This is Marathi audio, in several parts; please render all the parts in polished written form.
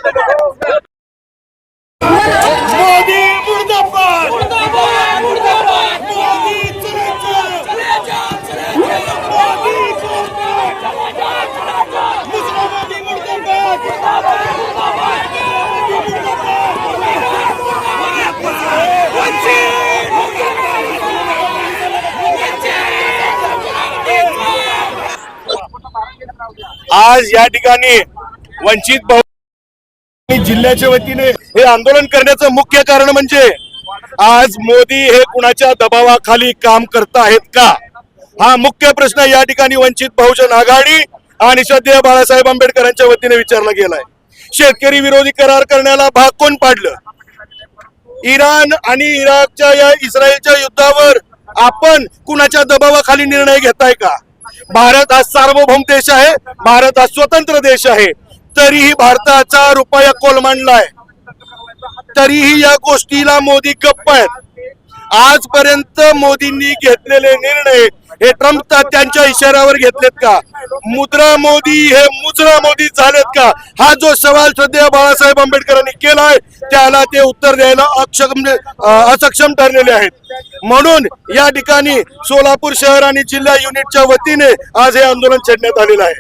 मोदी मुर्दाबाद, मुर्दाबाद, मुर्दाबाद, मोदी चले मोदी मोदी आज या ठिकाणी वंचित बहुजन जिल्ह्याच्या वतीने हे आंदोलन करण्याचं मुख्य कारण म्हणजे आज मोदी हे कुणाच्या दबावाखाली काम करत आहेत का, हा मुख्य प्रश्न या ठिकाणी वंचित बहुजन आघाडी आणि श्रद्धेय बाळासाहेब आंबेडकरांच्या वतीने विचारला गेलाय। शेतकरी विरोधी करार करण्याला भाग कोण पाडलं? इराण आणि इराकच्या या इस्रायलच्या युद्धावर आपण कुणाच्या दबावाखाली निर्णय घेताय का? भारत हा सार्वभौम देश आहे, भारत हा स्वतंत्र देश आहे, तरीही भारताचा रुपया कोलमांडलाय, तरीही या गोष्टीला मोदी गप्प आहेत। आजपर्यंत मोदींनी घेतलेले निर्णय हे ट्रम्प तात्यांच्या इशाऱ्यावर घेतलेत का? मुद्रा मोदी हे मुजरा मोदी झालेत का? हा जो सवाल श्रद्धेय बाळासाहेब आंबेडकरांनी केलाय त्याला ते उत्तर द्यायला अक्षम ठरलेले आहेत। म्हणून या ठिकाणी सोलापूर शहर आणि जिल्हा युनिटच्या वतीने आज हे आंदोलन छेडण्यात आलेलं आहे।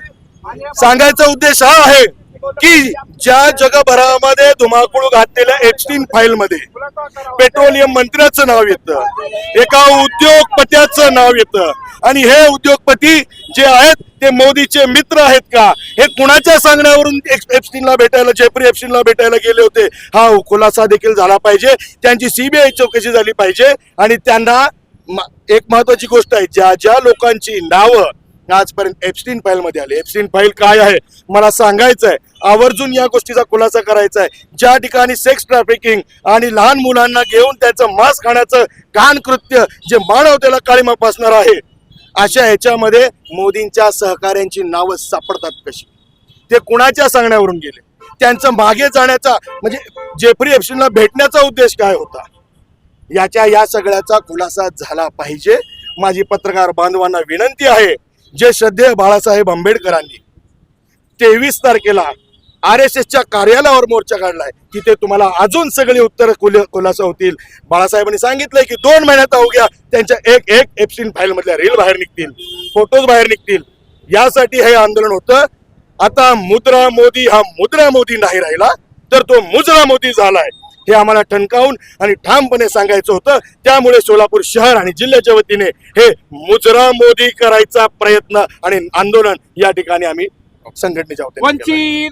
सांगायचा उद्देश हा आहे की ज्या जगभरामध्ये धुमाकूळ घातलेल्या एप्स्टीन फाईल मध्ये पेट्रोलियम मंत्र्याचं नाव येतं, एका उद्योगपत्याचं नाव येतं, आणि हे उद्योगपती जे आहेत ते मोदीचे मित्र आहेत का? हे कुणाच्या सांगण्यावरून एप्स्टीनला भेटायला, जेफ्री एप्स्टीनला भेटायला गेले होते? हा खुलासा देखील झाला पाहिजे, त्यांची सीबीआय चौकशी झाली पाहिजे। आणि त्यांना एक महत्वाची गोष्ट आहे, ज्या ज्या लोकांची नावं आजपर्यंत एप्स्टीन फाईल मध्ये आले, एप्स्टीन फाईल काय आहे मला सांगायचं आहे, आवर्जून या गोष्टीचा खुलासा करायचा आहे। ज्या ठिकाणी सेक्स ट्रॅफिकिंग आणि लहान मुलांना घेऊन त्याचं मांस खाण्याचं घाण कृत्य जे मानवतेला काळिमा फासणार आहे, अशा ह्याच्यामध्ये मोदींच्या सहकाऱ्यांची नावं सापडतात कशी? ते कुणाच्या सांगण्यावरून गेले? त्यांचं मागे जाण्याचा म्हणजे जेफ्री एप्स्टीनला भेटण्याचा उद्देश काय होता? या सगळ्याचा खुलासा झाला पाहिजे। माझी पत्रकार बांधवांना विनंती आहे, जे श्रद्धेय बाळासाहेब आंबेडकरांनी 23 तारखेला RSSच्या कार्यालयावर मोर्चा काढलाय, तिथे तुम्हाला अजून सगळे उत्तर खुलासा होतील। बाळासाहेबांनी सांगितलंय की 2 महिन्यात अवघ्या त्यांच्या एक एप्स्टीन फाईल मधल्या रील बाहेर निघतील, फोटोज बाहेर निघतील। यासाठी हे आंदोलन होतं। आता मुद्रा मोदी हा मुद्रा मोदी नाही राहिला, तर तो मुजरा मोदी झालाय, हे आम्हाला ठणकावून आणि ठामपणे सांगायचं होतं। त्यामुळे सोलापूर शहर आणि जिल्ह्याच्या वतीने हे मुजरा मोदी करायचा प्रयत्न आणि आंदोलन या ठिकाणी आम्ही संघटनेच्या वतीने